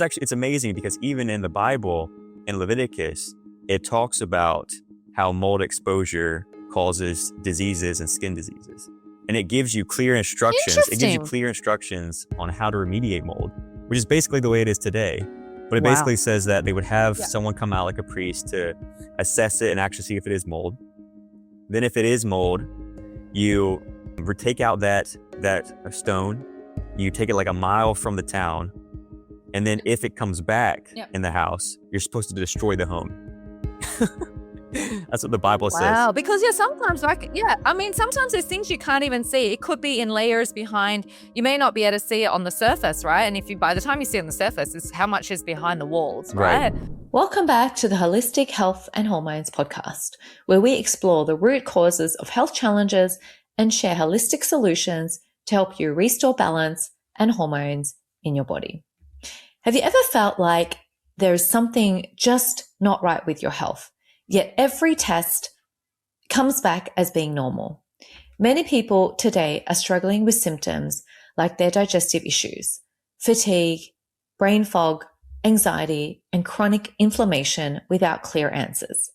It's amazing because even in the Bible, in Leviticus, it talks about how mold exposure causes diseases and skin diseases. And it gives you clear instructions. It gives you clear instructions on how to remediate mold, which is basically the way it is today. But it basically says that they would have someone come out like a priest to assess it and actually see if it is mold. Then if it is mold, you take out that stone, you take it like a mile from the town, and then if it comes back in the house, you're supposed to destroy the home. That's what the Bible says. Wow, because sometimes sometimes there's things you can't even see. It could be in layers behind. You may not be able to see it on the surface, right? And by the time you see it on the surface, it's how much is behind the walls, right? Welcome back to the Holistic Health and Hormones podcast, where we explore the root causes of health challenges and share holistic solutions to help you restore balance and hormones in your body. Have you ever felt like there's something just not right with your health, yet every test comes back as being normal? Many people today are struggling with symptoms like their digestive issues, fatigue, brain fog, anxiety, and chronic inflammation without clear answers.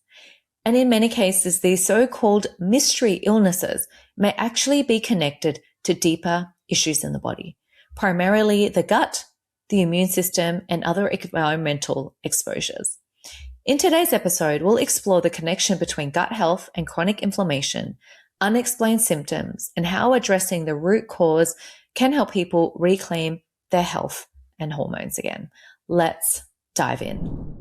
And in many cases, these so-called mystery illnesses may actually be connected to deeper issues in the body, primarily the gut, the immune system, and other environmental exposures. In today's episode, we'll explore the connection between gut health and chronic inflammation, unexplained symptoms, and how addressing the root cause can help people reclaim their health and hormones again. Let's dive in.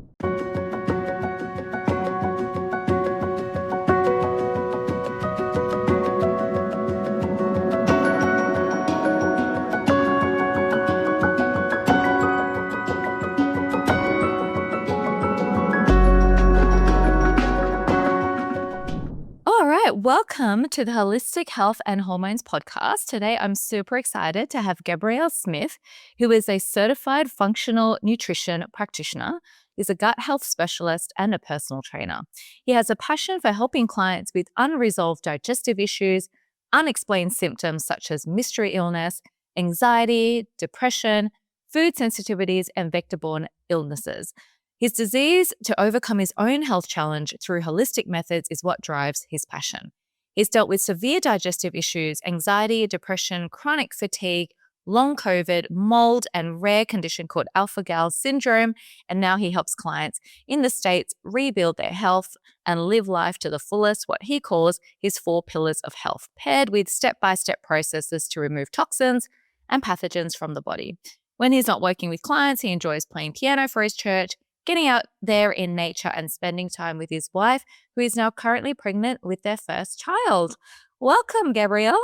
Welcome to the Holistic Health and Hormones podcast. Today, I'm super excited to have Gabriel Smith, who is a certified functional nutrition practitioner. He's a gut health specialist and a personal trainer. He has a passion for helping clients with unresolved digestive issues, unexplained symptoms such as mystery illness, anxiety, depression, food sensitivities, and vector-borne illnesses. His desire to overcome his own health challenge through holistic methods is what drives his passion. He's dealt with severe digestive issues, anxiety, depression, chronic fatigue, long COVID, mold, and rare condition called alpha-gal syndrome. And now he helps clients in the States rebuild their health and live life to the fullest, what he calls his 4 pillars of health, paired with step-by-step processes to remove toxins and pathogens from the body. When he's not working with clients, he enjoys playing piano for his church, getting out there in nature, and spending time with his wife, who is now currently pregnant with their first child. Welcome, Gabriel.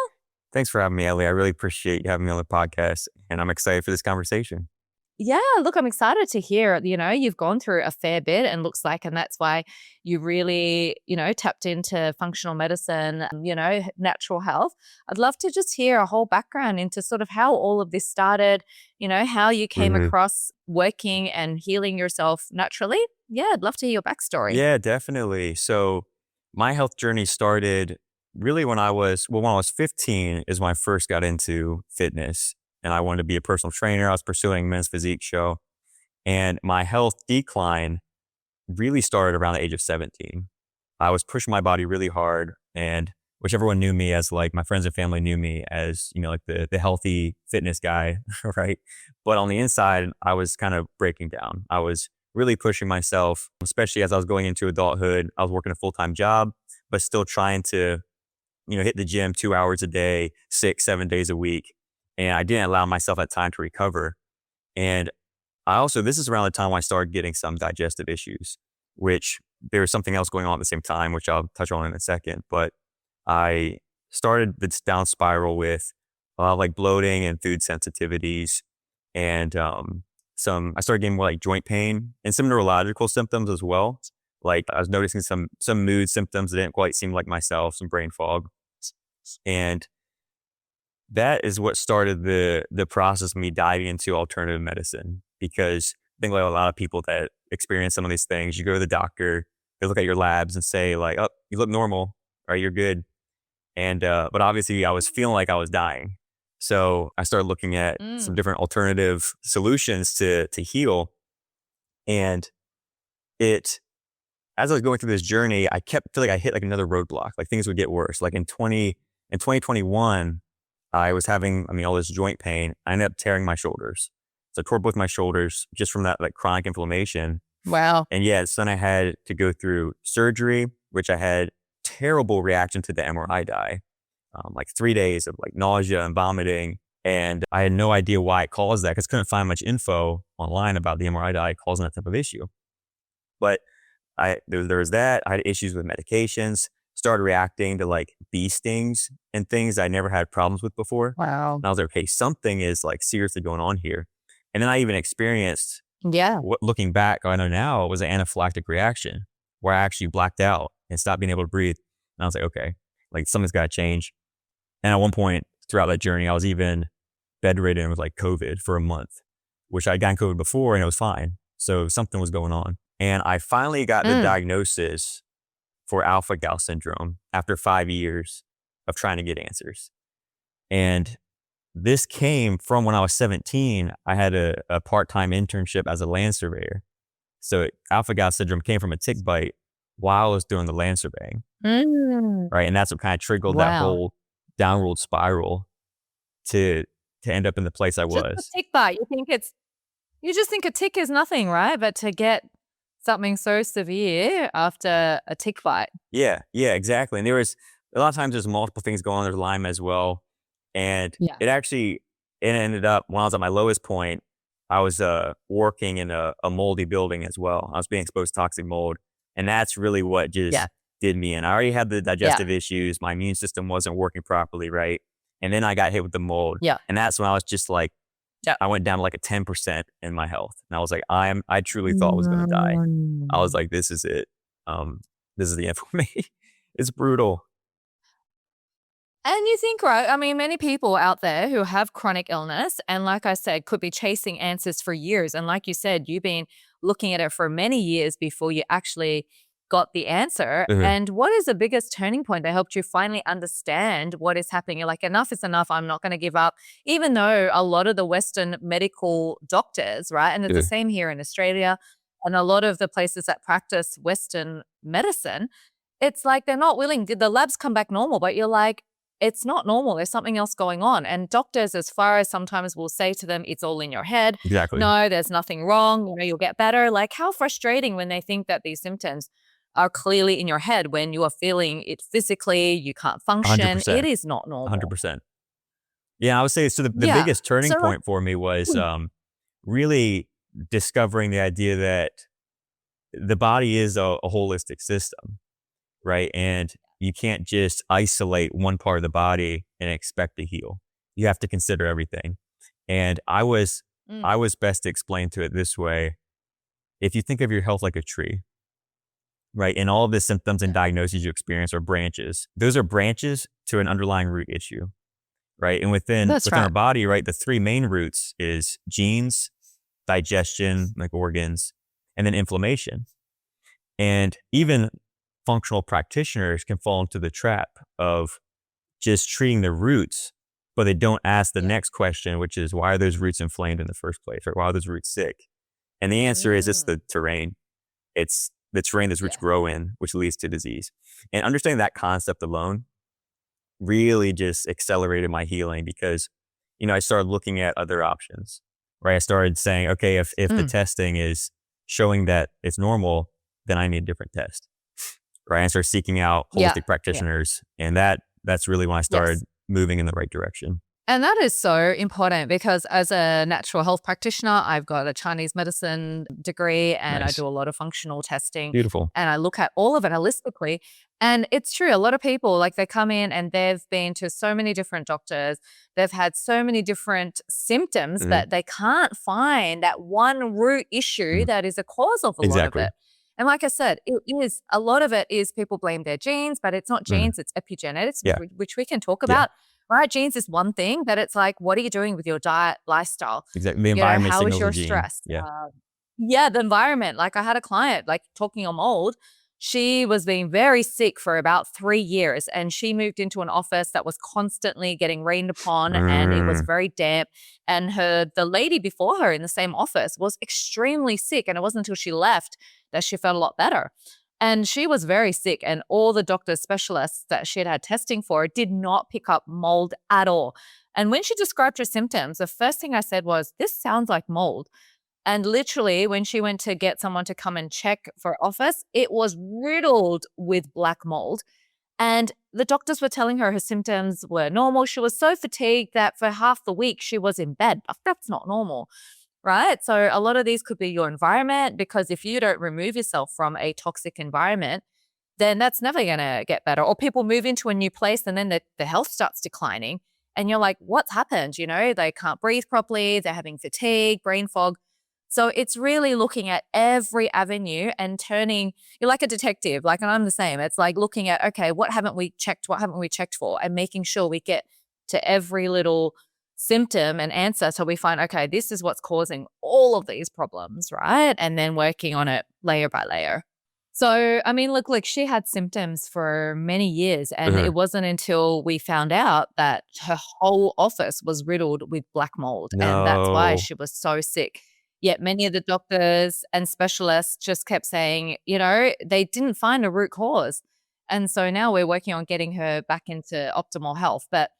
Thanks for having me, Ellie. I really appreciate you having me on the podcast, and I'm excited for this conversation. Yeah, look, I'm excited to hear, you've gone through a fair bit and that's why you really, tapped into functional medicine, natural health. I'd love to just hear a whole background into sort of how all of this started, how you came across working and healing yourself naturally. Yeah, I'd love to hear your backstory. Yeah, definitely. So my health journey started really when I was 15 is when I first got into fitness. And I wanted to be a personal trainer. I was pursuing Men's Physique show. And my health decline really started around the age of 17. I was pushing my body really hard, and which everyone knew me as, like, my friends and family knew me as, like the healthy fitness guy, right? But on the inside, I was kind of breaking down. I was really pushing myself, especially as I was going into adulthood. I was working a full-time job, but still trying to, hit the gym 2 hours a day, 6-7 days a week. And I didn't allow myself that time to recover. And this is around the time when I started getting some digestive issues, which there was something else going on at the same time, which I'll touch on in a second. But I started this down spiral with like bloating and food sensitivities. And I started getting more like joint pain and some neurological symptoms as well. Like I was noticing some mood symptoms that didn't quite seem like myself, some brain fog. And that is what started the process of me diving into alternative medicine, because I think like a lot of people that experience some of these things, you go to the doctor, they look at your labs and say like, oh, you look normal, right? You're good. And, but obviously I was feeling like I was dying. So I started looking at some different alternative solutions to heal. And as I was going through this journey, I kept feeling like I hit like another roadblock, like things would get worse. Like in 2021, I was having, all this joint pain. I ended up tearing my shoulders. So I tore both my shoulders just from that like chronic inflammation. Wow. And yeah, so then I had to go through surgery, which I had terrible reaction to the MRI dye. Like 3 days of like nausea and vomiting. And I had no idea why it caused that because I couldn't find much info online about the MRI dye causing that type of issue. But there was that. I had issues with medications, started reacting to like bee stings and things I never had problems with before. Wow. And I was like, okay, something is like seriously going on here. And then I even experienced Yeah. what, looking back, I know now, it was an anaphylactic reaction where I actually blacked out and stopped being able to breathe. And I was like, okay, like something's got to change. And at one point throughout that journey, I was even bedridden with like COVID for a month, which I'd gotten COVID before and it was fine. So something was going on. And I finally got the diagnosis for alpha-gal syndrome after 5 years of trying to get answers. And this came from when I was 17. I had a part-time internship as a land surveyor. So alpha-gal syndrome came from a tick bite while I was doing the land surveying. Right. And that's what kind of triggered that whole downward spiral to end up in the place I Just was. a tick bite. You just think a tick is nothing, right? But to get something so severe after a tick bite. Yeah, exactly. And there was a lot of times there's multiple things going on. There's Lyme as well. And it ended up when I was at my lowest point, I was working in a moldy building as well. I was being exposed to toxic mold. And that's really what just did me in. I already had the digestive issues. My immune system wasn't working properly, right? And then I got hit with the mold. Yeah. And that's when I was just like, I went down to like a 10% in my health. And I was like, I truly thought I was going to die. I was like, this is it. This is the end for me. It's brutal. And you think, right, many people out there who have chronic illness and like I said, could be chasing answers for years. And like you said, you've been looking at it for many years before you actually got the answer. And what is the biggest turning point that helped you finally understand what is happening? You're like, enough is enough. I'm not going to give up. Even though a lot of the Western medical doctors, right, and it's the same here in Australia and a lot of the places that practice Western medicine, it's like they're not willing. The labs come back normal, but you're like, it's not normal. There's something else going on. And doctors, as far as sometimes will say to them, it's all in your head. Exactly. No, there's nothing wrong. You'll get better. Like how frustrating when they think that these symptoms are clearly in your head when you are feeling it physically, you can't function. 100%. It is not normal. 100%. Yeah, I would say, so the biggest turning point for me was really discovering the idea that the body is a holistic system, right? And you can't just isolate one part of the body and expect to heal. You have to consider everything. And I was best to explain to it this way. If you think of your health like a tree, right? And all of the symptoms and diagnoses you experience are branches. Those are branches to an underlying root issue, right? And within our body, right, the three main roots is genes, digestion, like organs, and then inflammation. And even functional practitioners can fall into the trap of just treating the roots, but they don't ask the next question, which is, why are those roots inflamed in the first place? Right? Why are those roots sick? And the answer is it's the terrain. It's the terrain those roots grow in, which leads to disease. And understanding that concept alone really just accelerated my healing because, I started looking at other options, right? I started saying, okay, if the testing is showing that it's normal, then I need a different test, right? I started seeking out holistic practitioners. And that's really when I started moving in the right direction. And that is so important because as a natural health practitioner, I've got a Chinese medicine degree and I do a lot of functional testing. Beautiful. And I look at all of it holistically. And it's true, a lot of people, like they come in and they've been to so many different doctors. They've had so many different symptoms that they can't find that one root issue that is a cause of a lot of it. And like I said, a lot of it is people blame their genes, but it's not genes, it's epigenetics, which we can talk about. Right, genes is one thing, but it's like, what are you doing with your diet, lifestyle? Exactly, the environment. How is signals your the gene. stress? The environment. Like I had a client, like talking on mold, She was being very sick for about 3 years, and she moved into an office that was constantly getting rained upon, and it was very damp. And the lady before her in the same office was extremely sick, and it wasn't until she left that she felt a lot better. And she was very sick, and all the doctor specialists that she had had testing for did not pick up mold at all. And when she described her symptoms, the first thing I said was, "This sounds like mold." And literally, when she went to get someone to come and check for office, it was riddled with black mold. And the doctors were telling her symptoms were normal. She was so fatigued that for half the week she was in bed. That's not normal, right? So a lot of these could be your environment, because if you don't remove yourself from a toxic environment, then that's never going to get better. Or people move into a new place and then the health starts declining. And you're like, what's happened? They can't breathe properly. They're having fatigue, brain fog. So it's really looking at every avenue and you're like a detective, and I'm the same. It's like looking at, okay, what haven't we checked? What haven't we checked for? And making sure we get to every little symptom and answer. So we find, okay, this is what's causing all of these problems, right? And then working on it layer by layer. So, I mean, look, like she had symptoms for many years, and it wasn't until we found out that her whole office was riddled with black mold. And that's why No. she was so sick. Yet many of the doctors and specialists just kept saying, they didn't find a root cause. And so now we're working on getting her back into optimal health. But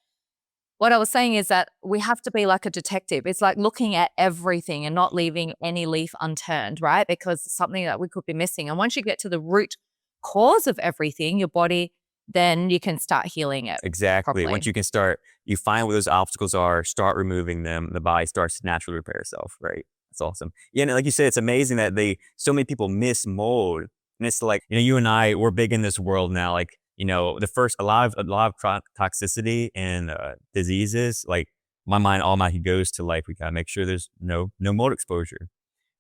what I was saying is that we have to be like a detective. It's like looking at everything and not leaving any leaf unturned, right? Because it's something that we could be missing. And once you get to the root cause of everything, your body, then you can start healing it. Exactly. Properly. Once you find where those obstacles are, start removing them, the body starts to naturally repair itself, right? That's awesome. Yeah, and like you said, it's amazing that so many people miss mold. And it's like, you and I, we're big in this world now. Like, a lot of toxicity and diseases, like my mind automatically goes to like, we gotta make sure there's no mold exposure,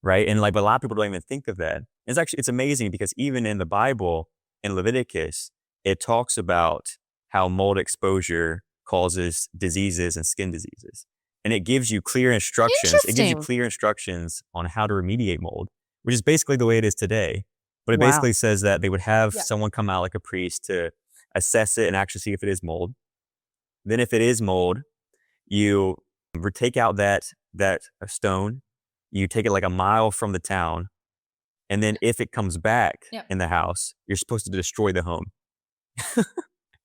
right? And but a lot of people don't even think of that. It's amazing because even in the Bible, in Leviticus, it talks about how mold exposure causes diseases and skin diseases. And it gives you clear instructions. It gives you Interesting. clear instructions on how to remediate mold, which is basically the way it is today. But it Wow. basically says that they would have Yeah. someone come out like a priest to assess it and actually see if it is mold. Then if it is mold, you take out that stone, you take it like a mile from the town, and then if it comes back Yeah. in the house, you're supposed to destroy the home.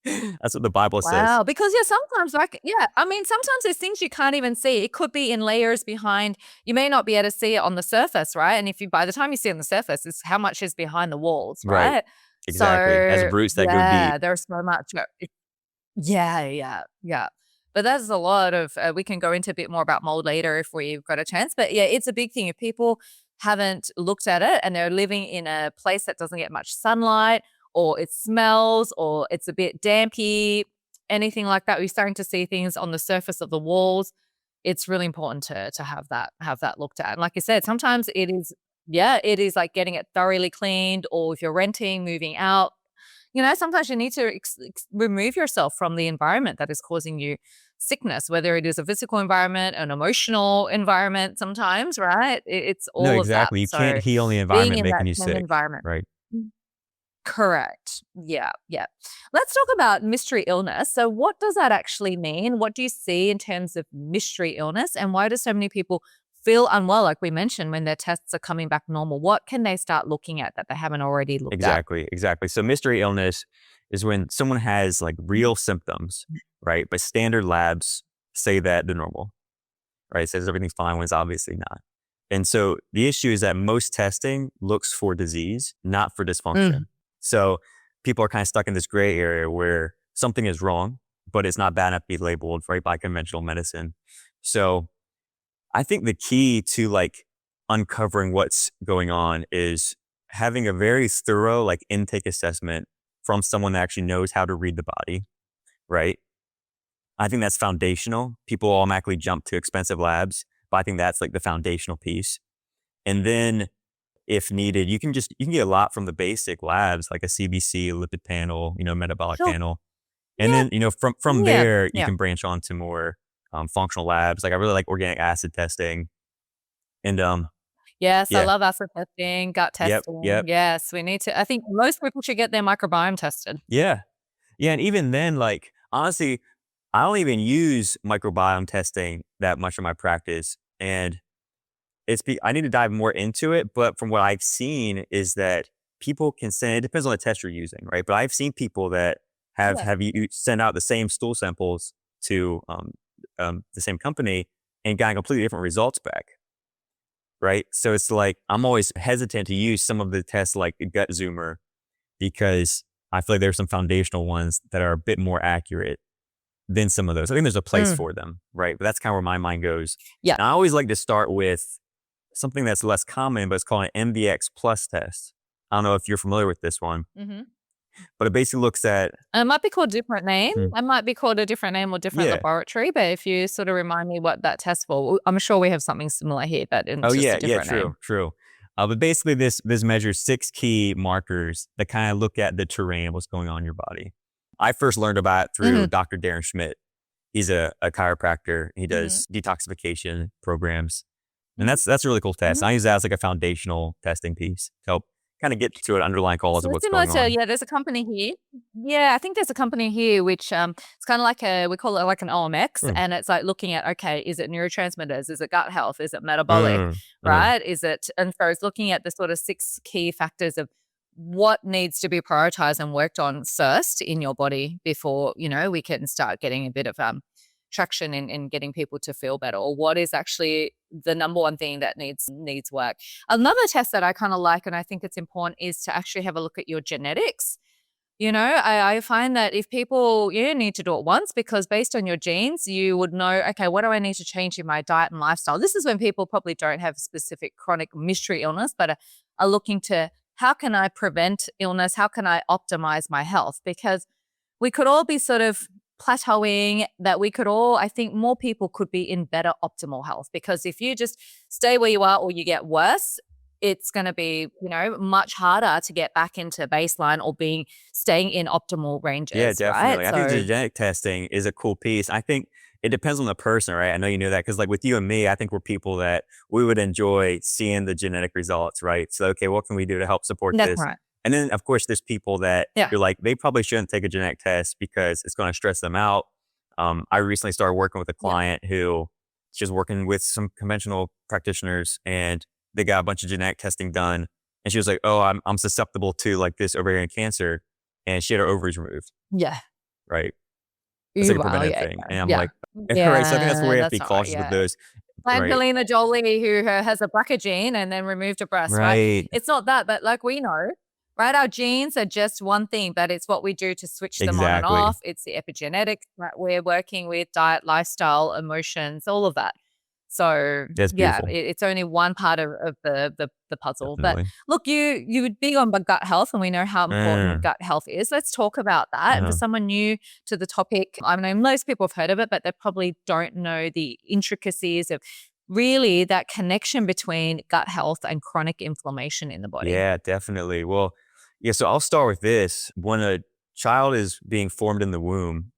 That's what the Bible says. Wow. Because sometimes sometimes there's things you can't even see. It could be in layers behind. You may not be able to see it on the surface, right? And by the time you see it on the surface, it's how much is behind the walls, Right. right? Exactly. As So roots that go deep. there's so much. Yeah. But that's a lot of, we can go into a bit more about mold later if we've got a chance. But yeah, it's a big thing. If people haven't looked at it and they're living in a place that doesn't get much sunlight, or it smells, or it's a bit dampy, anything like that, we're starting to see things on the surface of the walls. It's really important to have that looked at. And like I said, sometimes it is like getting it thoroughly cleaned, or if you're renting, moving out, sometimes you need to remove yourself from the environment that is causing you sickness, whether it is a physical environment, an emotional environment sometimes, right? It's No, all of that. exactly. You So can't heal the being environment in that making you same sick. environment. Right. Correct. Yeah. Let's talk about mystery illness. So what does that actually mean? What do you see in terms of mystery illness? And why do so many people feel unwell, like we mentioned, when their tests are coming back normal? What can they start looking at that they haven't already looked at? Exactly. So mystery illness is when someone has like real symptoms, right? But standard labs say that they're normal, right? It says everything's fine when it's obviously not. And so the issue is that most testing looks for disease, not for dysfunction. So people are kind of stuck in this gray area where something is wrong, but it's not bad enough to be labeled, right, by conventional medicine. So I think the key to like uncovering what's going on is having a very thorough like intake assessment from someone that actually knows how to read the body, right? I think that's foundational. People automatically jump to expensive labs, but I think that's like the foundational piece. And then if needed, you can get a lot from the basic labs, like a CBC, a lipid panel, metabolic Sure. panel. And Yeah. then, from there, you Yeah. can branch on to more functional labs. Like I really like organic acid testing. And Yes, I Yeah. love acid testing, gut Yep. testing. Yep. Yes, we need to. I think most people should get their microbiome tested. Yeah. Yeah. And even then, like, honestly, I don't even use microbiome testing that much in my practice. And I need to dive more into it. But from what I've seen is that people can send, it depends on the test you're using, right? But I've seen people that Yeah. have you send out the same stool samples to the same company and gotten completely different results back. Right. So it's like, I'm always hesitant to use some of the tests like the gut zoomer because I feel like there's some foundational ones that are a bit more accurate than some of those. I think there's a place Mm. for them, right? But that's kind of where my mind goes. Yeah. And I always like to start with something that's less common, but it's called an MVX plus test. I don't know if you're familiar with this one, Mm-hmm. but it basically looks at, And it might be called a different name. hmm, It might be called a different name or different yeah. laboratory. But if you sort of remind me what that test for, I'm sure we have something similar here, but Oh it's just a yeah, yeah, different true, name. true. But basically, this measures 6 key markers that kind of look at the terrain, what's going on in your body. I first learned about it through Mm-hmm. Dr. Darren Schmidt. He's a chiropractor. He Mm-hmm. does detoxification programs, and Mm-hmm. that's a really cool test. Mm-hmm. I use that as like a foundational testing piece to help kind of get to an underlying cause of So what's similar going to, on. yeah, there's a company here. Yeah, I think there's a company here which it's kind of like we call it like an OMX, Mm, and it's like looking at, okay, is it neurotransmitters? Is it gut health? Is it metabolic? mm, mm. Right? Is it, and so it's looking at the sort of 6 key factors of what needs to be prioritized and worked on first in your body before, we can start getting a bit of traction in getting people to feel better, or what is actually the number one thing that needs work. Another test that I kind of like and I think it's important is to actually have a look at your genetics. I find that if people, you need to do it once because based on your genes, you would know, okay, what do I need to change in my diet and lifestyle? This is when people probably don't have a specific chronic mystery illness, but are looking to, how can I prevent illness? How can I optimize my health? Because we could all be sort of plateauing, that we could all, I think more people could be in better optimal health, because if you just stay where you are or you get worse, it's going to be, much harder to get back into baseline or staying in optimal Yeah, ranges, right? definitely. I think the So genetic testing is a cool piece. I think it depends on the person, right? I know you know that because, like, with you and me, I think we're people that we would enjoy seeing the genetic results, right? So, okay, what can we do to help support that's this? right. And then, of course, there's people that Yeah. you're like, they probably shouldn't take a genetic test because it's going to stress them out. I recently started working with a Yeah. client who she's working with some conventional practitioners, and they got a bunch of genetic testing done. And she was like, "Oh, I'm susceptible to like this ovarian cancer," and she had her ovaries removed, Yeah. right? It's like a Wow. preventive Yeah. thing. And I'm Yeah. like, right. So I think that's where Yeah. we have to That's be not right. cautious with Yeah. those. Right. Angelina Jolie, who has a BRCA gene and then removed a breast, right? Right. It's not that, but like we know, right? Our genes are just one thing, but it's what we do to switch them on and Exactly. off. It's the epigenetics that we're working with, diet, lifestyle, emotions, all of that. So That's yeah, beautiful. it's only one part of the puzzle. But Definitely. look, you would be on gut health, and we know how important Mm, gut health is. Let's talk about that. And for uh, someone new to the topic, I know most people have heard of it, but they probably don't know the intricacies of really that connection between gut health and chronic inflammation in the body. yeah, definitely. Well, yeah, so I'll start with this. When a child is being formed in the womb,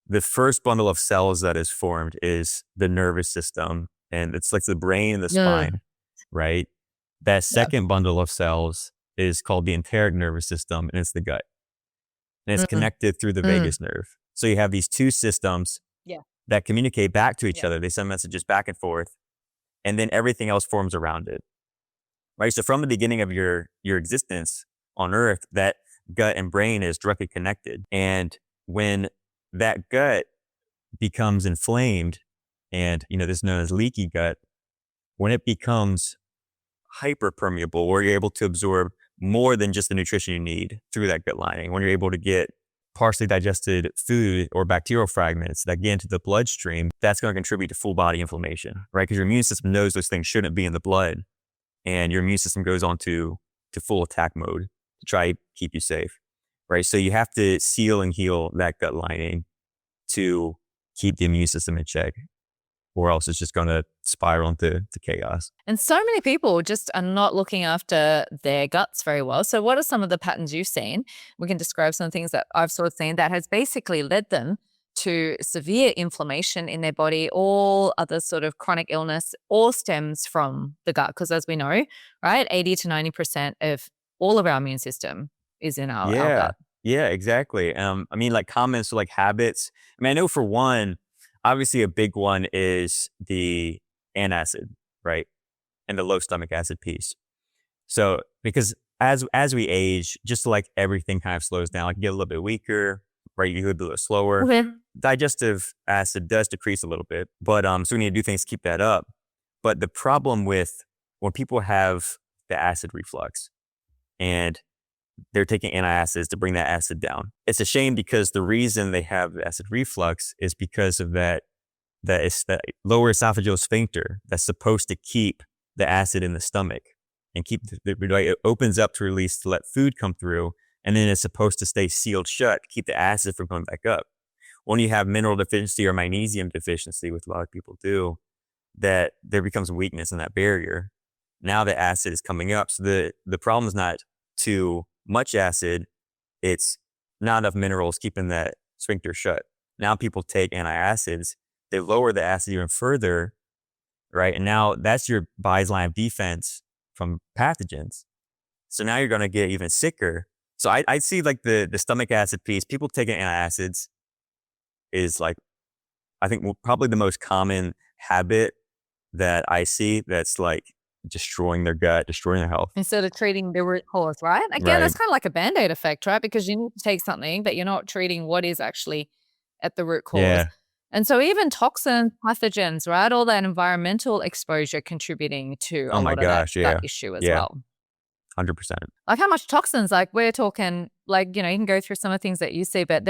the first bundle of cells that is formed is the nervous system, and it's like the brain and the Yeah. spine, right? That Yeah. second bundle of cells is called the enteric nervous system, and it's the gut. And it's Mm, connected through the mm. vagus nerve. So you have these two systems Yeah. that communicate back to each Yeah. other. They send messages back and forth, and then everything else forms around it, right? So from the beginning of your existence on Earth, that gut and brain is directly connected. And when that gut becomes inflamed, and this is known as leaky gut, when it becomes hyperpermeable, where you're able to absorb more than just the nutrition you need through that gut lining, when you're able to get partially digested food or bacterial fragments that get into the bloodstream, that's going to contribute to full body inflammation, right? Because your immune system knows those things shouldn't be in the blood, and your immune system goes on to full attack mode to try to keep you safe, right? So you have to seal and heal that gut lining to keep the immune system in check, or else it's just going to spiral into chaos. And so many people just are not looking after their guts very well. So what are some of the patterns you've seen? We can describe some things that I've sort of seen that has basically led them to severe inflammation in their body, all other sort of chronic illness, all stems from the gut. Because as we know, right, 80 to 90% of all of our immune system is in our Yeah. gut. Yeah, exactly. I mean, like comments to like habits. I mean, I know for one, obviously a big one is the antacid, right? And the low stomach acid piece. So because as we age, just like everything kind of slows down, like you get a little bit weaker, right? You get a little slower. Okay. Digestive acid does decrease a little bit, but so we need to do things to keep that up. But the problem with when people have the acid reflux and they're taking antacids to bring that acid down, it's a shame because the reason they have acid reflux is because of that lower esophageal sphincter that's supposed to keep the acid in the stomach and keep it opens up to release to let food come through, and then it's supposed to stay sealed shut to keep the acid from coming back up. When you have mineral deficiency or magnesium deficiency, which a lot of people do, that there becomes weakness in that barrier. Now the acid is coming up. So the problem is not too much acid, it's not enough minerals keeping that sphincter shut. Now people take antacids, they lower the acid even further, right? And now that's your body's line of defense from pathogens. So now you're going to get even sicker. So I see like the stomach acid piece, people taking antacids is like, I think probably the most common habit that I see that's like destroying their gut, destroying their health. Instead of treating the root cause, right? Again, Right. that's kind of like a Band-Aid effect, right? Because you need to take something, but you're not treating what is actually at the root cause. Yeah. And so even toxins, pathogens, right? All that environmental exposure contributing to a Oh my lot of that gosh. Yeah. gut issue as Yeah. well. 100%. Like how much toxins, like we're talking, like, you can go through some of the things that you see, but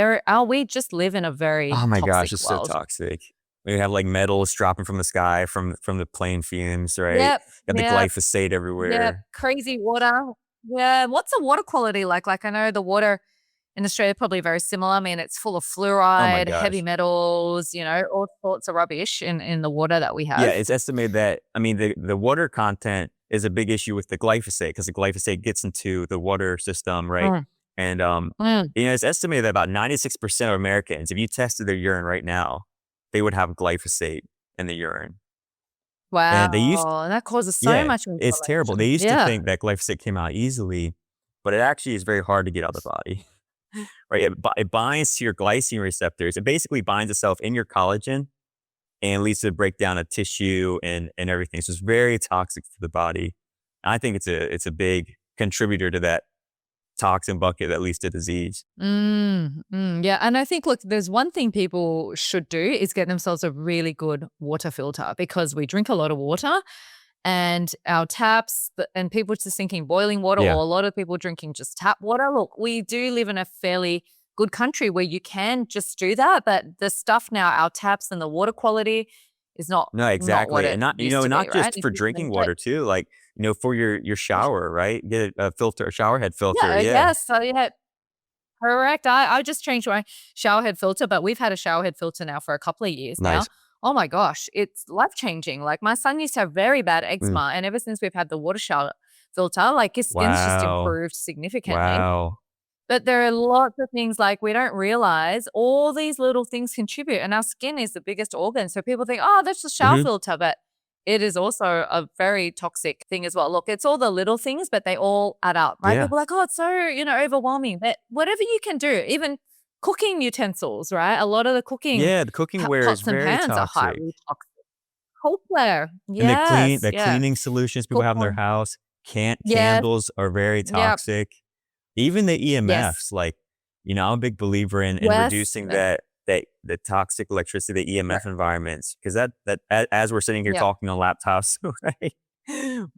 we just live in a very Oh my gosh, toxic it's so world. toxic. We have like metals dropping from the sky from the plane fumes, right? Yep. Got the Yep. glyphosate Yeah, everywhere. crazy water. Yeah, what's the water quality like? Like I know the water in Australia probably very similar. I mean, it's full of Oh my fluoride, heavy gosh. metals, all sorts of rubbish in the water that we Yeah, have. it's estimated that, I mean, the water content is a big issue with the glyphosate because the glyphosate gets into the water system, right? Mm, And, mm. it's estimated that about 96% of Americans, if you tested their urine right now, they would have glyphosate in the urine. And they used, Wow, that causes so yeah, much it's terrible. They inflammation. used to Yeah. think that glyphosate came out easily, but it actually is very hard to get out of the body, right? It binds to your glycine receptors. It basically binds itself in your collagen and leads to the breakdown of tissue and everything. So it's very toxic for the body. And I think it's a big contributor to that toxin bucket that leads to disease. Yeah. And I think, look, there's one thing people should do is get themselves a really good water filter because we drink a lot of water and our taps and people just thinking boiling water Yeah. or a lot of people drinking just tap water. Look, we do live in a fairly good country where you can just do that. But the stuff now, our taps and the water quality is not No, what exactly. it And not, used to be, not right? just for drinking water too, like, for your shower, right? Get a filter, a shower head filter. Yeah, Yeah. yes. So yeah, correct. I just changed my shower head filter, but we've had a shower head filter now for a couple of years now. Nice. Oh my gosh, it's life-changing. Like my son used to have very bad Mm. eczema, and ever since we've had the water shower filter, like his skin's just Wow. improved significantly. Wow. But there are lots of things like we don't realize all these little things contribute, and our skin is the biggest organ. So people think, oh, that's just shower Mhm. filter, but it is also a very toxic thing as well. Look, it's all the little things, but they all add up, right? Yeah. People are like, oh, it's so, overwhelming. But whatever you can do, even cooking utensils, right? A lot of the cooking Yeah, the cooking ware is pots and very pans are toxic. highly toxic. Cookware, And yes, the yeah. cleaning solutions people have in their Cookware, house, yes, candles are very yep, toxic. Even the yes, EMFs, like, I'm a big believer in yes, reducing the toxic electricity, the EMF environments, because as we're sitting here yeah. talking on laptops, right?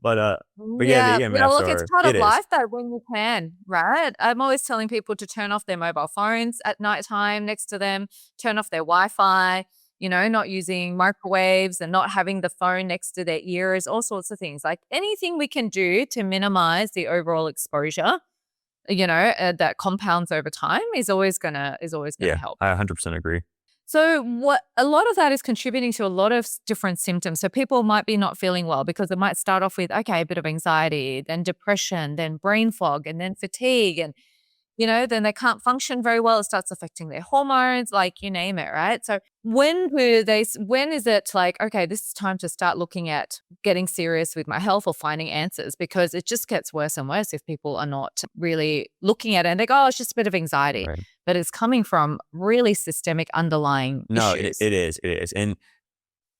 But yeah, Yeah, the yeah, EMFs look, it's are part it of is. life though when you can, right? I'm always telling people to turn off their mobile phones at nighttime next to them, turn off their Wi-Fi, not using microwaves and not having the phone next to their ears, all sorts of things. Like anything we can do to minimize the overall exposure, that compounds over time is always gonna Yeah, help. I 100% agree. So what a lot of that is contributing to a lot of different symptoms. So people might be not feeling well because it might start off with, okay, a bit of anxiety, then depression, then brain fog, and then fatigue. And then they can't function very well. It starts affecting their hormones, like you name it, right? So when is it like, okay, this is time to start looking at getting serious with my health or finding answers, because it just gets worse and worse if people are not really looking at it and they go, oh, it's just a bit of anxiety. Right. But it's coming from really systemic underlying No, issues. it is. It is. And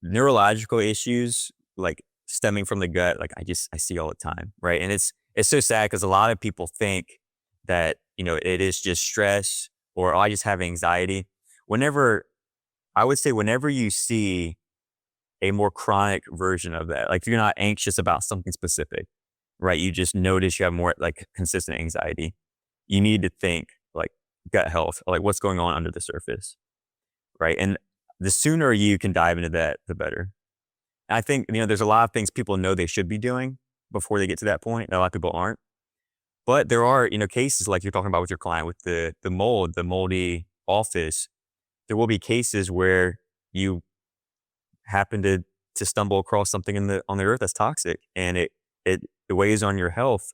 neurological issues like stemming from the gut, like I see all the time, right? And it's so sad because a lot of people think that, it is just stress or I just have anxiety. Whenever whenever you see a more chronic version of that, like if you're not anxious about something specific, right? You just notice you have more like consistent anxiety. You need to think like gut health, like what's going on under the surface, right? And the sooner you can dive into that, the better. And I think, there's a lot of things people know they should be doing before they get to that point. And a lot of people aren't. But there are, cases like you're talking about with your client with the moldy office. There will be cases where you happen to stumble across something on the earth that's toxic, and it weighs on your health.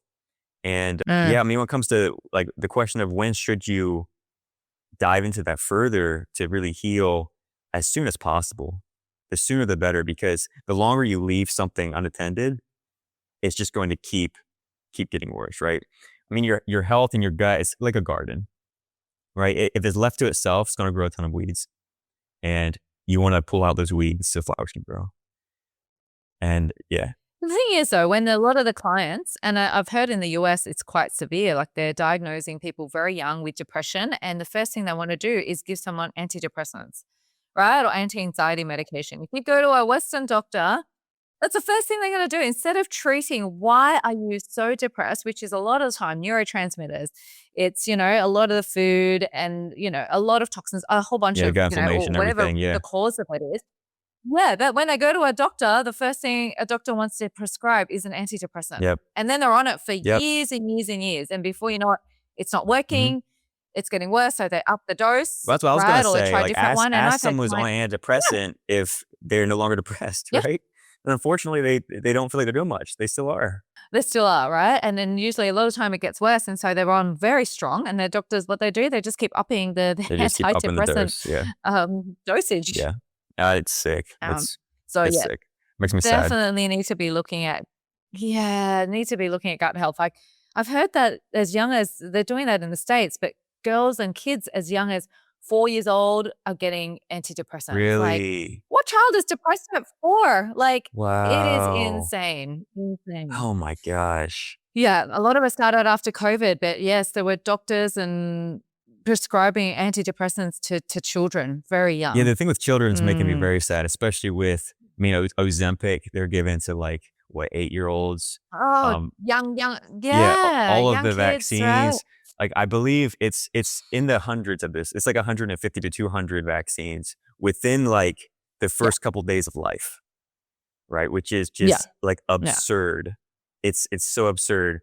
And Mm. yeah, I mean, when it comes to like the question of when should you dive into that further to really heal, as soon as possible. The sooner the better, because the longer you leave something unattended, it's just going to keep getting worse, right? I mean, your health and your gut is like a garden, right? If it's left to itself, it's going to grow a ton of weeds, and you want to pull out those weeds so flowers can grow. And yeah, The thing is, though, when a lot of the clients, and I've heard in the US, it's quite severe, like they're diagnosing people very young with depression. And the first thing they want to do is give someone antidepressants, right? Or anti-anxiety medication. If you go to a Western doctor, that's the first thing they're going to do. Instead of treating why are you so depressed, which is a lot of the time neurotransmitters, it's, a lot of the food and, a lot of toxins, a whole bunch yeah, the of, gut or inflammation, whatever everything. Yeah, the cause of it is. Yeah, that when they go to a doctor, the first thing a doctor wants to prescribe is an antidepressant. yep, And then they're on it for yep. years and years and years. And before you know it, it's not hmm working. It's getting worse. So they up the dose, Well, that's what I was gonna right? Or they say. try a Like, different one. And ask I've had someone who's on clients, yeah, antidepressant if they're no longer depressed, yeah, right? And unfortunately, they don't feel like they're doing much. They still are. they still are, right? And then usually a lot of time it gets worse. And so they're on very strong. And their doctors, what they do, they just keep upping the They just keep upping the antidepressant dose. Yeah, dosage. yeah. It's sick. Um, so It's yeah, sick. Makes me sad. definitely need to be looking at, gut health. Like I've heard that as young as they're doing that in the States, but girls and kids as young as 4 years old are getting antidepressants. Like Really? what child is depressed at 4? Like it is Wow. insane. Insane. Oh my gosh. Yeah, a lot of us started after COVID, but yes, there were doctors and prescribing antidepressants to children very Yeah, young. the thing with children is making me Mm. very sad, especially with, Ozempic. They're given to like what 8-year-olds. Oh, Um, young, yeah, yeah, all of young the kids, right? vaccines. Like I believe it's in the hundreds of this. It's like 150 to 200 vaccines within like the Yeah, first couple days of life, right? Which is yeah, just like yeah. absurd. It's so absurd.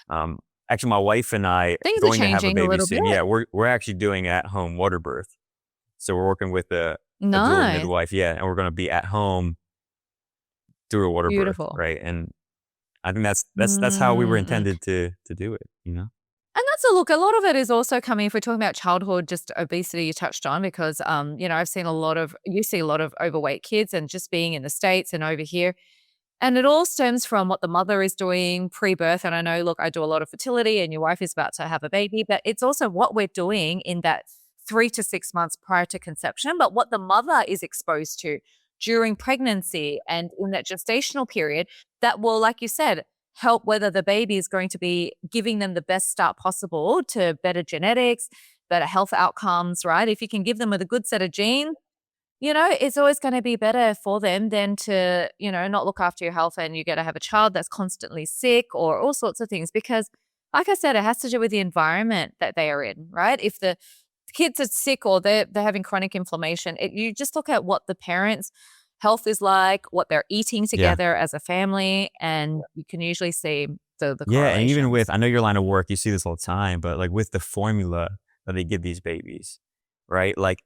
Um, Actually, my wife and I Things are going to have a changing a baby little bit. soon. Yeah, we're actually doing at home water birth. So we're working with a doula Nice. midwife. Yeah, and we're going to be at home through a water birth, Beautiful. right? And I think that's how we were Mm. intended to do it. You know? And that's a look, a lot of it is also coming, if we're talking about childhood, just obesity you touched on, because, I've seen you see a lot of overweight kids and just being in the States and over here. And it all stems from what the mother is doing pre-birth. And I know, look, I do a lot of fertility and your wife is about to have a baby, but it's also what we're doing in that 3 to 6 months prior to conception, but what the mother is exposed to during pregnancy and in that gestational period that will, like you said, help whether the baby is going to be giving them the best start possible to better genetics, better health outcomes, right? If you can give them with a good set of genes, it's always going to be better for them than to, not look after your health and you're going to have a child that's constantly sick or all sorts of things. Because, like I said, it has to do with the environment that they are in, right? If the kids are sick or they're having chronic inflammation, you just look at what the parents' health is like, what they're eating Yeah. together as a family, and you can usually see the Yeah, and even correlations. with I know your line of work, you see this all the time, but like with the formula that they give these babies, right? Like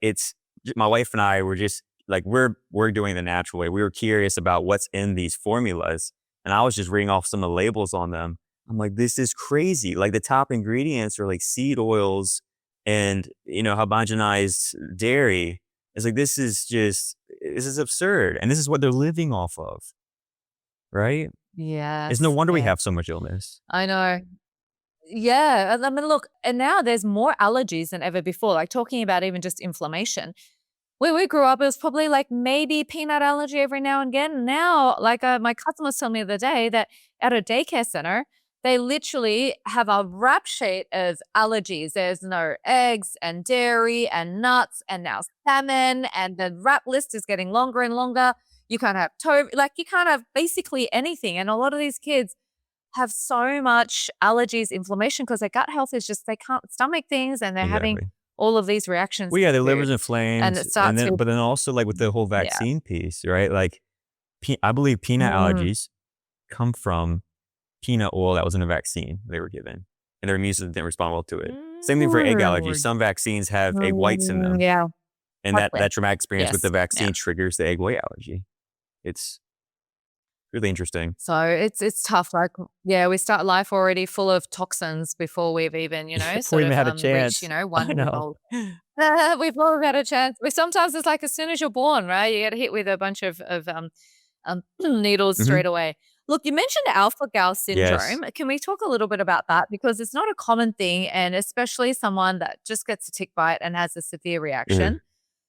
my wife and I were just like we're doing the natural way. We were curious about what's in these formulas, and I was just reading off some of the labels on them, I'm like, this is crazy. Like the top ingredients are like seed oils and, homogenized dairy. It's like, this is absurd. And this is what they're living off of, right? It's no Yes, wonder we yes. have so much illness. I know. Yeah, I mean, look, and now there's more allergies than ever before, like talking about even just inflammation. When we grew up, it was probably like maybe peanut allergy every now and again. Now, like my cousin was telling me the other day that at a daycare center, they literally have a rap sheet of allergies. There's no eggs and dairy and nuts and now salmon, and the rap list is getting longer and longer. You can't have like you can't have basically anything. And a lot of these kids have so much allergies, inflammation because their gut health is just they can't stomach things and they're having Exactly. all of these reactions Well, yeah, to their liver's food. And inflamed, it starts with but then also like with the whole yeah. vaccine piece, right? Like, I believe peanut Mm. allergies come from peanut oil that was in a vaccine they were given, and their immune system didn't respond well to it. Same thing for egg allergies. Mm. Some vaccines have egg whites in them, Yeah, and totally. that traumatic experience with the Yes, yeah. vaccine triggers the egg white allergy. It's really interesting. So it's tough. Like, yeah, we start life already full of toxins before we've even, Before sort we even of had a reached, chance. I 1 year know. old. We've all had a chance. But sometimes it's like as soon as you're born, right? You get hit with a bunch of needles Mhm. straight away. Look, you mentioned alpha gal Yes. syndrome. Can we talk a little bit about that? Because it's not a common thing, and especially someone that just gets a tick bite and has a severe Mhm. reaction.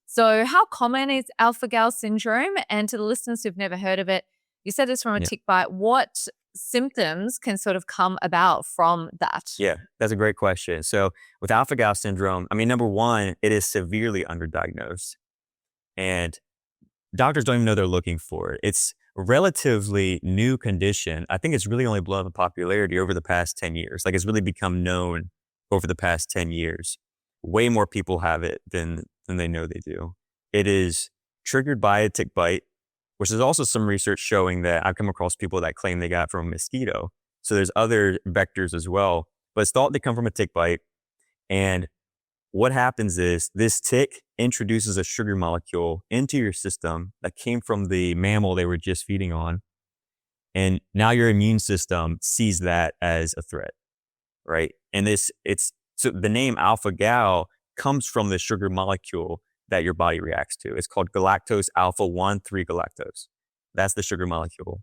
So, how common is alpha gal syndrome? And to the listeners who've never heard of it, you said it's from a Yeah. tick bite. What symptoms can sort of come about from that? Yeah, that's a great question. So with alpha-gal syndrome, I mean, number one, it is severely underdiagnosed, and doctors don't even know they're looking for it. It's a relatively new condition. I think it's really only blown up in popularity over the past 10 years. Like it's really become known over the past 10 years. Way more people have it than they know they do. It is triggered by a tick bite, which is also some research showing that I've come across people that claim they got it from a mosquito. So there's other vectors as well, but it's thought to come from a tick bite. And what happens is this tick introduces a sugar molecule into your system that came from the mammal they were just feeding on. And now your immune system sees that as a threat, right? And so the name alpha gal comes from the sugar molecule that your body reacts to. It's called galactose alpha 1 3 galactose. That's the sugar molecule.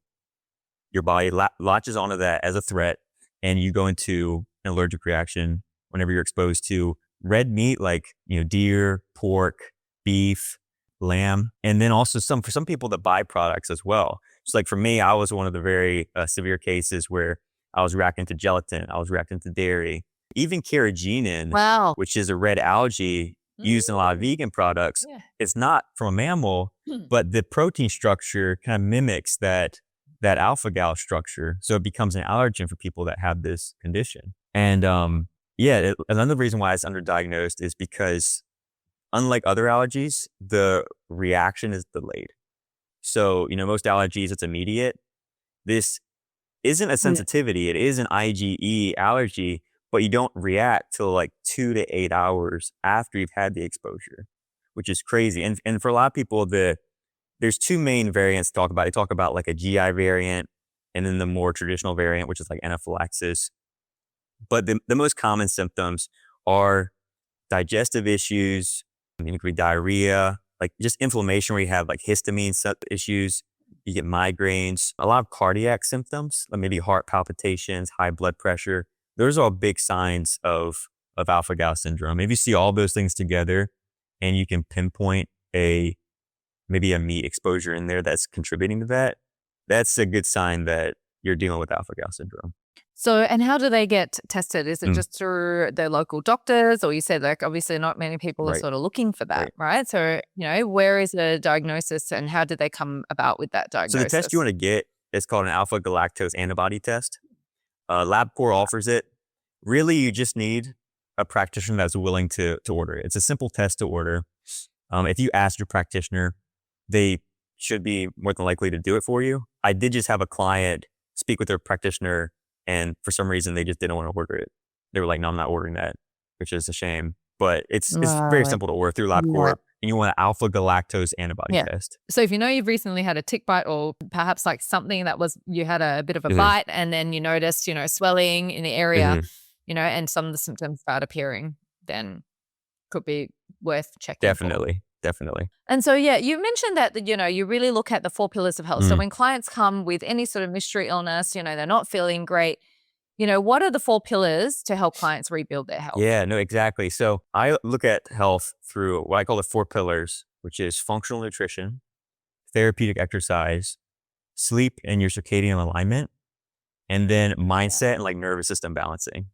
Your body latches onto that as a threat, and you go into an allergic reaction whenever you're exposed to red meat like deer, pork, beef, lamb, and then also for some people the byproducts as well. So like for me, I was one of the very severe cases where I was reacting to gelatin, I was reacting to dairy, even carrageenan, Wow. which is a red algae used in a lot of Mm, vegan products. yeah. It's not from a mammal, Hmm. but the protein structure kind of mimics that alpha gal structure. So it becomes an allergen for people that have this condition. And yeah, another reason why it's underdiagnosed is because unlike other allergies, the reaction is delayed. So, most allergies, it's immediate. This isn't a Yeah. sensitivity. It is an IgE allergy, but you don't react till like 2 to 8 hours after you've had the exposure, which is crazy. And for a lot of people, there's two main variants to talk about. They talk about like a GI variant and then the more traditional variant, which is like anaphylaxis. But the most common symptoms are digestive issues. It could be diarrhea, like just inflammation where you have like histamine issues. You get migraines, a lot of cardiac symptoms, like maybe heart palpitations, high blood pressure. Those are all big signs of alpha gal syndrome. If you see all those things together and you can pinpoint maybe a meat exposure in there that's contributing to that, that's a good sign that you're dealing with alpha gal syndrome. So, and how do they get tested? Is it Mm, just through their local doctors? Or you said, like, obviously not many people are right, sort of looking for that, right. right? So, where is the diagnosis and how did they come about with that So the test you diagnosis? want to get is called an alpha galactose antibody test. LabCorp offers it. Really, you just need a practitioner that's willing to order it. It's a simple test to order. If you ask your practitioner, they should be more than likely to do it for you. I did just have a client speak with their practitioner, and for some reason, they just didn't want to order it. They were like, "No, I'm not ordering that," which is a shame. But it's very Right. simple to order through Yeah. LabCorp. and you want an alpha galactose antibody Yeah. test. So if you know you've recently had a tick bite, or perhaps like something that was, you had a bit of a Mhm. bite and then you noticed, swelling in the area, Mhm. and some of the symptoms start appearing, then could be worth checking for. Definitely. And so, yeah, you mentioned that, you really look at the 4 pillars of health. So Mm. when clients come with any sort of mystery illness, they're not feeling great, what are the 4 pillars to help clients rebuild their health? Yeah, no, exactly. So I look at health through what I call the 4 pillars, which is functional nutrition, therapeutic exercise, sleep and your circadian alignment, and then mindset and like nervous system balancing.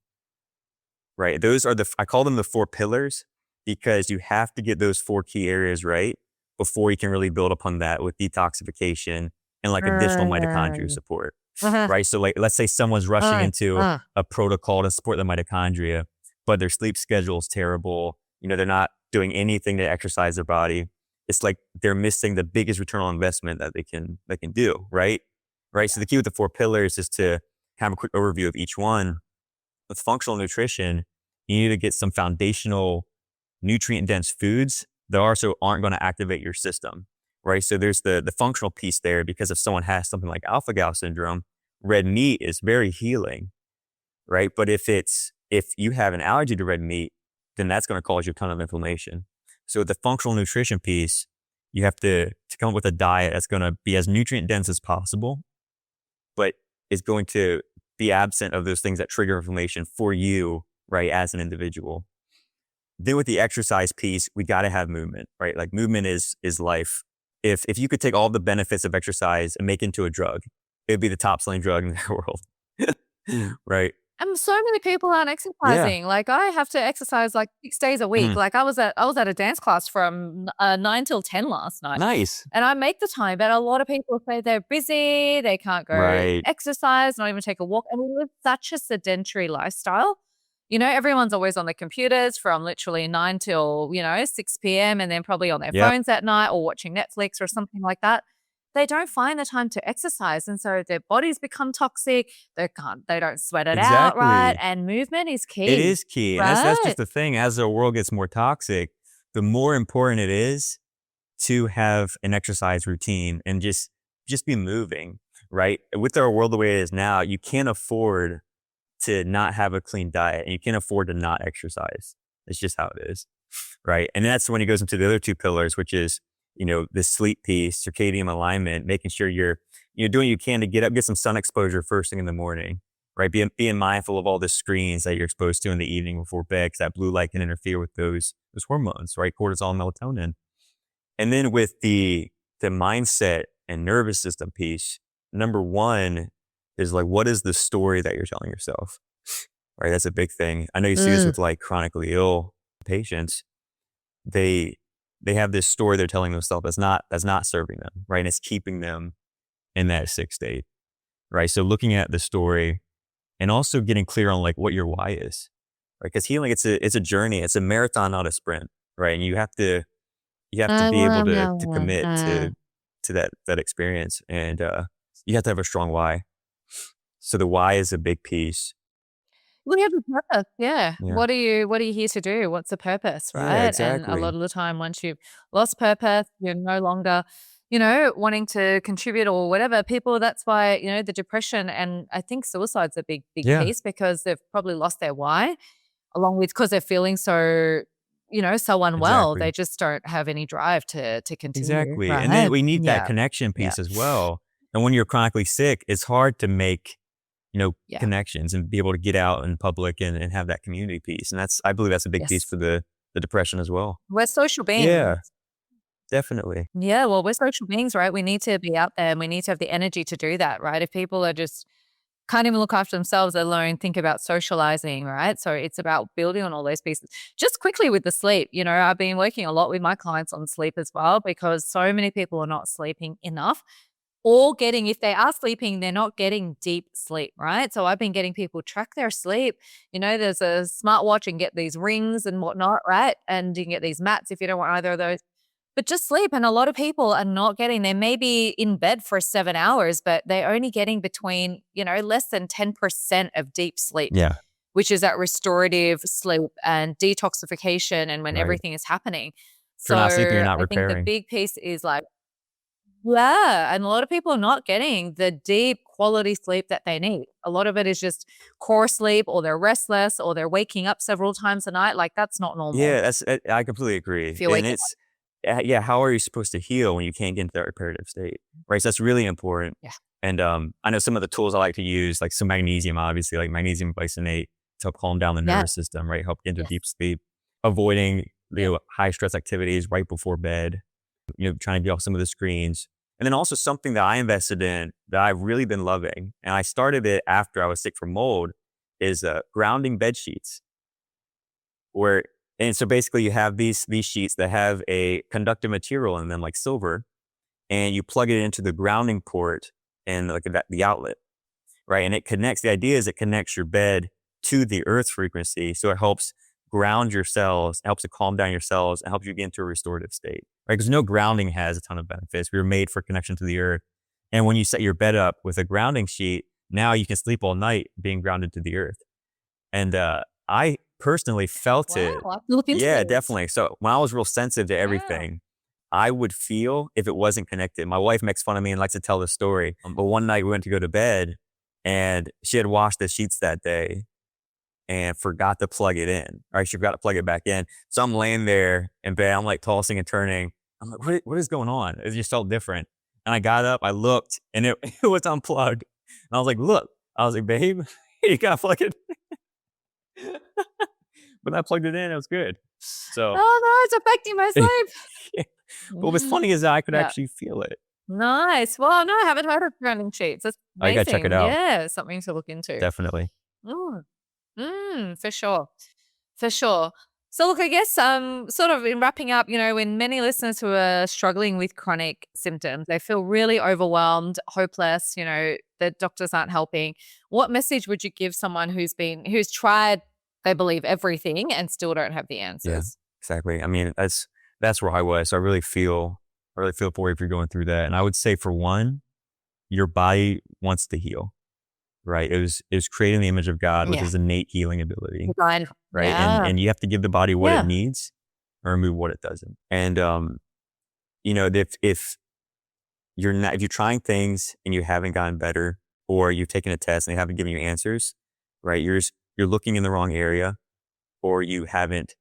Right. Those are I call them the 4 pillars because you have to get those 4 key areas right before you can really build upon that with detoxification and like additional mitochondria support. Uh-huh. Right. So like, let's say someone's rushing into a protocol to support the mitochondria, but their sleep schedule is terrible. They're not doing anything to exercise their body. It's like they're missing the biggest return on investment that they can do. Right. Right. So the key with the 4 pillars is to have a quick overview of each one. With functional nutrition, you need to get some foundational nutrient dense foods that also aren't going to activate your system, right? So there's the functional piece there, because if someone has something like alpha gal syndrome, red meat is very healing, right? But if you have an allergy to red meat, then that's going to cause you a ton of inflammation. So the functional nutrition piece, you have to come up with a diet that's going to be as nutrient dense as possible, but is going to be absent of those things that trigger inflammation for you, right, as an individual. Then with the exercise piece, we got to have movement, right? Like movement is life. If you could take all the benefits of exercise and make it into a drug, it'd be the top selling drug in the world, right? And so many people aren't Yeah. exercising. Like, I have to exercise like 6 days a week. Mhm. Like, I was at a dance class from 9 till 10 last night. Nice. And I make the time, but a lot of people say they're busy, they can't go Right. exercise, not even take a walk. And we live such a sedentary lifestyle. Everyone's always on their computers from literally 9 till, 6 PM, and then probably on their Yep. phones at night or watching Netflix or something like that. They don't find the time to exercise. And so their bodies become toxic. They don't sweat it out, right? Exactly. And movement is It key, is key. And that's right? just the thing. As the world gets more toxic, the more important it is to have an exercise routine and just be moving, right? With our world the way it is now, you can't afford to not have a clean diet, and you can't afford to not exercise. It's just how it is, right? And that's when it goes into the other 2 pillars, which is, the sleep piece, circadian alignment, making sure you're doing what you can to get up, get some sun exposure first thing in the morning, right? Being mindful of all the screens that you're exposed to in the evening before bed, because that blue light can interfere with those hormones, right? Cortisol and melatonin. And then with the mindset and nervous system piece, number 1 is like, what is the story that you're telling yourself? Right? That's a big thing. I know you see this with like chronically ill patients. They have this story they're telling themselves that's not serving them, right? And it's keeping them in that sick state, right? So looking at the story and also getting clear on like what your why is, right? Because healing, it's a journey, it's a marathon, not a sprint, right? And you have to be able to commit to that experience, and you have to have a strong why. So the why is a big piece. We have a purpose, yeah. Yeah. What are you here to do? What's the purpose, Yeah, right? And a lot exactly. of the time, once you've lost purpose, you're no longer, wanting to contribute or whatever. People, that's why, the depression and I think suicide's a big, big Yeah, piece, because they've probably lost their why, along with, because they're feeling so, so unwell. They exactly. just don't have any drive to continue, Exactly. And then right? we need that Yeah. connection Yeah. piece as well. And when you're chronically sick, it's hard to make, Yeah. connections and be able to get out in public and have that community piece. And I believe that's a big piece Yes. for the depression as well. We're social beings. Yeah, definitely. Yeah, well, we're social beings, right? We need to be out there and we need to have the energy to do that, right? If people are just can't even look after themselves, let alone think about socializing, right? So it's about building on all those pieces. Just quickly with the sleep, I've been working a lot with my clients on sleep as well, because so many people are not sleeping enough, or if they are sleeping, they're not getting deep sleep, right? So I've been getting people track their sleep. There's a smartwatch and get these rings and whatnot, right? And you can get these mats if you don't want either of those. But just sleep, and a lot of people are not getting, they may be in bed for 7 hours, but they're only getting between, less than 10% of deep sleep, Yeah, which is that restorative sleep and detoxification and when right. everything is happening. If you're not sleeping, you're So not I think the repairing. big piece is like, yeah, and a lot of people are not getting the deep quality sleep that they need. A lot of it is just core sleep, or they're restless, or they're waking up several times a night. Like, that's not normal Yeah, I completely agree. if you're And waking up. it's yeah, how are you supposed to heal when you can't get into that reparative state? Right. So that's really important. Yeah. And I know some of the tools I like to use, like some magnesium, obviously, like magnesium bisonate to help calm down the Yeah. nervous system, right? Help get into Yes. deep sleep, avoiding Yeah. high stress activities right before bed, trying to get off some of the screens. And then also something that I invested in that I've really been loving, and I started it after I was sick from mold, is grounding bed sheets. Where and so basically you have these sheets that have a conductive material in them, like silver, and you plug it into the grounding port and like the outlet, right? And it connects. The idea is it connects your bed to the earth frequency, so it helps ground your cells, helps to calm down your cells, and helps you get into a restorative state, right? Because no, grounding has a ton of benefits. We were made for connection to the earth, and when you set your bed up with a grounding sheet, now you can sleep all night being grounded to the earth. And I personally felt Wow. it. I have to look into Yeah, this. definitely. So when I was real sensitive to Wow. everything, I would feel if it wasn't connected. My wife makes fun of me and likes to tell the story. But one night we went to go to bed and she had washed the sheets that day and forgot to plug it in. Right. She forgot to plug it back in. So I'm laying there in bed. I'm like tossing and turning. I'm like, what is going on? It just felt different. And I got up, I looked, and it, it was unplugged. And I was like, look, I was like, babe, you gotta plug it. But I plugged it in, it was good. So, Oh, no, it's affecting my yeah. What was sleep. funny is that I could Yeah. actually feel it. Nice. Well, no, I haven't heard of grounding sheets. That's Oh, you gotta check it amazing. out. Yeah, something to look into. Definitely. Mm. For sure. For sure. So look, I guess sort of in wrapping up, when many listeners who are struggling with chronic symptoms, they feel really overwhelmed, hopeless, the doctors aren't helping. What message would you give someone who's tried, they believe everything and still don't have the Yeah, answers? exactly. I mean, that's where I was. So I really feel for you if you're going through that. And I would say for one, your body wants to heal, right? It was created in the image of God with Yeah. his innate healing ability, Fine. right? And Yeah. and you have to give the body what it Yeah. needs or remove what it doesn't. And if you're trying things and you haven't gotten better, or you've taken a test and they haven't given you answers, right? You're looking in the wrong area, or you haven't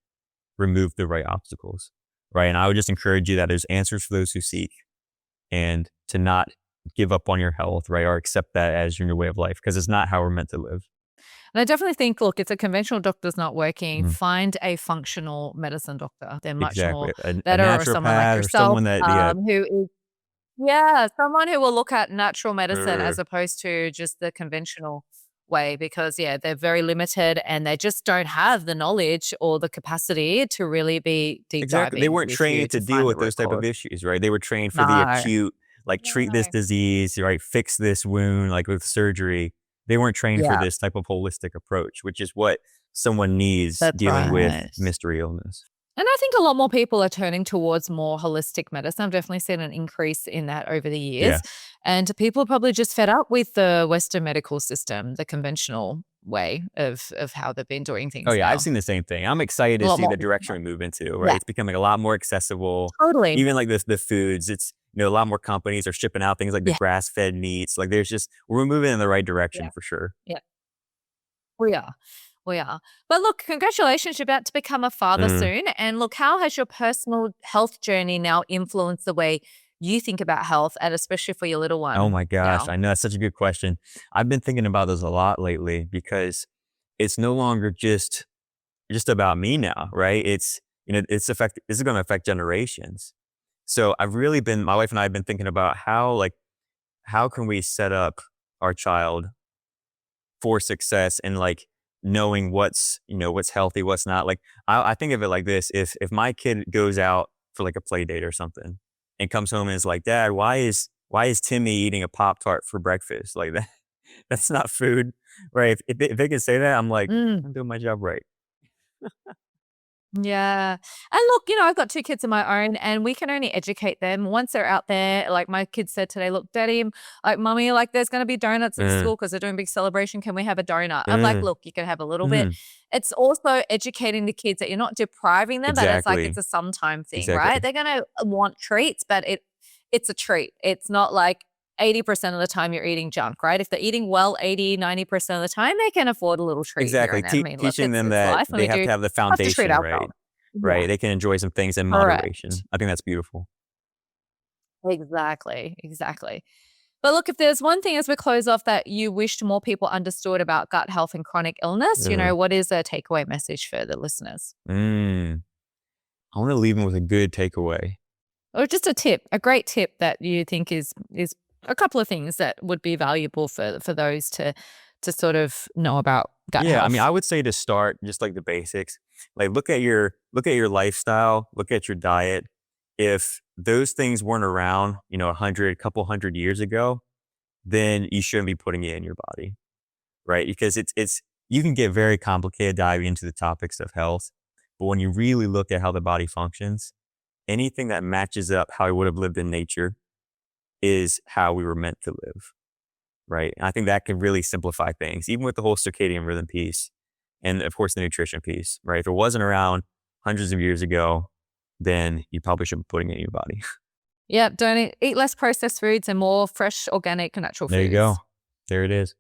removed the right obstacles, right? And I would just encourage you that there's answers for those who seek, and to not give up on your health, right? Or accept that as your new way of life, because it's not how we're meant to live. And I definitely think, look, if a conventional doctor's not working, Mhm. find a functional medicine doctor. They're much more Exactly. A better, or someone like naturopath or yourself, someone that, yeah. who is, yeah, someone who will look at natural medicine as er, opposed to just the conventional way, because, yeah, they're very limited and they just don't have the knowledge or the capacity to really be deep Exactly. They diving weren't with you trained to to deal find the with those root type of cause. issues, right? They were trained for the No. acute, like treat this No. disease, right? Fix this wound, like with surgery. They weren't trained for Yeah, this type of holistic approach, which is what someone needs that's dealing with right. mystery illness. And I think a lot more people are turning towards more holistic medicine. I've definitely seen an increase in that over the years. Yeah. And people are probably just fed up with the Western medical system, the conventional way of how they've been doing Oh things yeah, I've now. seen the same thing. I'm excited A to lot see more the people. direction we move into, right? Yeah, It's becoming a lot more accessible. totally. Even like the foods, it's a lot more companies are shipping out things like the Yeah, grass-fed meats. Like we're moving in the right yeah, direction for sure. yeah. We are. We are. But look, congratulations, you're about to become a father Mm. soon. And look, how has your personal health journey now influenced the way you think about health, and especially for your little Oh one my gosh, now? I know that's such a good question. I've been thinking about this a lot lately because it's no longer just about me now, right? This is going to affect generations. So my wife and I have been thinking about how can we set up our child for success, and like knowing what's healthy, what's not. Like I think of it like this: if my kid goes out for like a play date or something and comes home and is like, Dad, why is Timmy eating a Pop-Tart for breakfast? Like that that's not food, right? If they can say that, I'm like, Mm. I'm doing my job right. Yeah. And look, I've got 2 kids of my own and we can only educate them once they're out there. Like my kids said today, look, Daddy, like Mummy, like there's going to be donuts at Mm, school because they're doing a big celebration. Can we have a donut? I'm like, mm, look, you can have a little bit. mm. It's also educating the kids that you're not depriving them, but it's like Exactly. it's a sometime thing, right? Exactly. They're going to want treats, but it's a treat. It's not like 80% of the time you're eating junk, right? If they're eating well 80-90% of the time, they can afford a little treat here Exactly. and there. I mean, look, Teaching them it's that life and they we have do to have the have to treat foundation right, ourselves. Yeah, right? They can enjoy some things in correct. moderation. I think that's beautiful. Exactly, exactly. But look, if there's one thing as we close off that you wished more people understood about gut health and chronic illness, Mm, what is a takeaway message for the listeners? mm. I want to leave them with a good takeaway. Or just a tip, a great tip that you think is a couple of things that would be valuable for those to sort of know about gut Yeah, I mean, health. I would say to start just like the basics. Like look at your lifestyle, look at your diet. If those things weren't around, 100 years ago, then you shouldn't be putting it in your body, right? Because it's you can get very complicated diving into the topics of health, but when you really look at how the body functions, anything that matches up how we would have lived in nature is how we were meant to live, right? And I think that can really simplify things, even with the whole circadian rhythm piece, and of course the nutrition piece, right? If it wasn't around hundreds of years ago, then you probably shouldn't be putting it in your body. Yep, don't eat less processed foods and more fresh, organic, natural There you go. foods. There it is.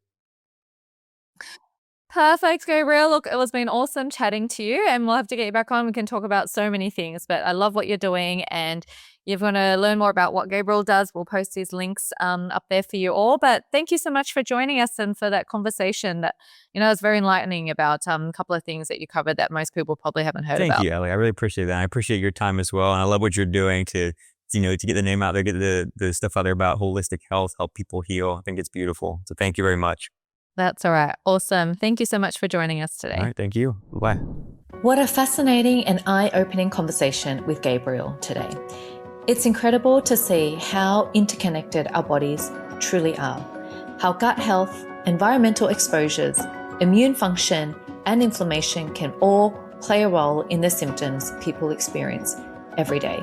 Perfect, Gabriel. Look, it was been awesome chatting to you, and we'll have to get you back on. We can talk about so many things, but I love what you're doing, and you're going to learn more about what Gabriel does. We'll post his links up there for you all. But thank you so much for joining us and for that conversation that, is very enlightening about a couple of things that you covered that most people probably haven't heard Thank about. you, Ellie. I really appreciate that. I appreciate your time as well. And I love what you're doing to get the name out there, get the stuff out there about holistic health, help people heal. I think it's beautiful. So thank you very much. That's all right. Awesome. Thank you so much for joining us All today. right. Thank you. Bye. What a fascinating and eye-opening conversation with Gabriel today. It's incredible to see how interconnected our bodies truly are, how gut health, environmental exposures, immune function, and inflammation can all play a role in the symptoms people experience every day.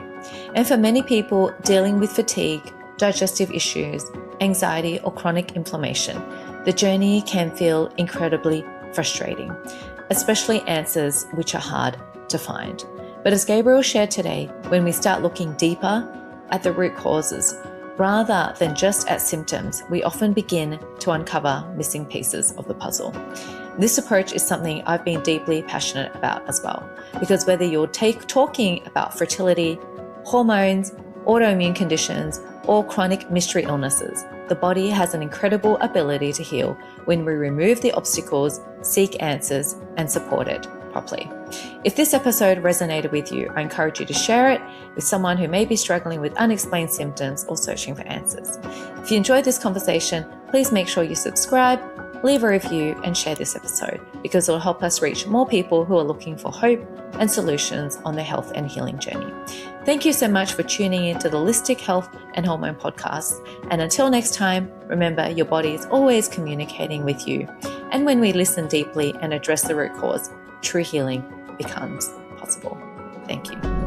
And for many people dealing with fatigue, digestive issues, anxiety, or chronic inflammation, the journey can feel incredibly frustrating, especially answers which are hard to find. But as Gabriel shared today, when we start looking deeper at the root causes, rather than just at symptoms, we often begin to uncover missing pieces of the puzzle. This approach is something I've been deeply passionate about as well, because whether you're talking about fertility, hormones, autoimmune conditions, or chronic mystery illnesses, the body has an incredible ability to heal when we remove the obstacles, seek answers, and support it properly. If this episode resonated with you, I encourage you to share it with someone who may be struggling with unexplained symptoms or searching for answers. If you enjoyed this conversation, please make sure you subscribe, leave a review, and share this episode, because it will help us reach more people who are looking for hope and solutions on their health and healing journey. Thank you so much for tuning in to the Holistic Health and Hormone Podcast. And until next time, remember, your body is always communicating with you. And when we listen deeply and address the root cause, true healing becomes possible. Thank you.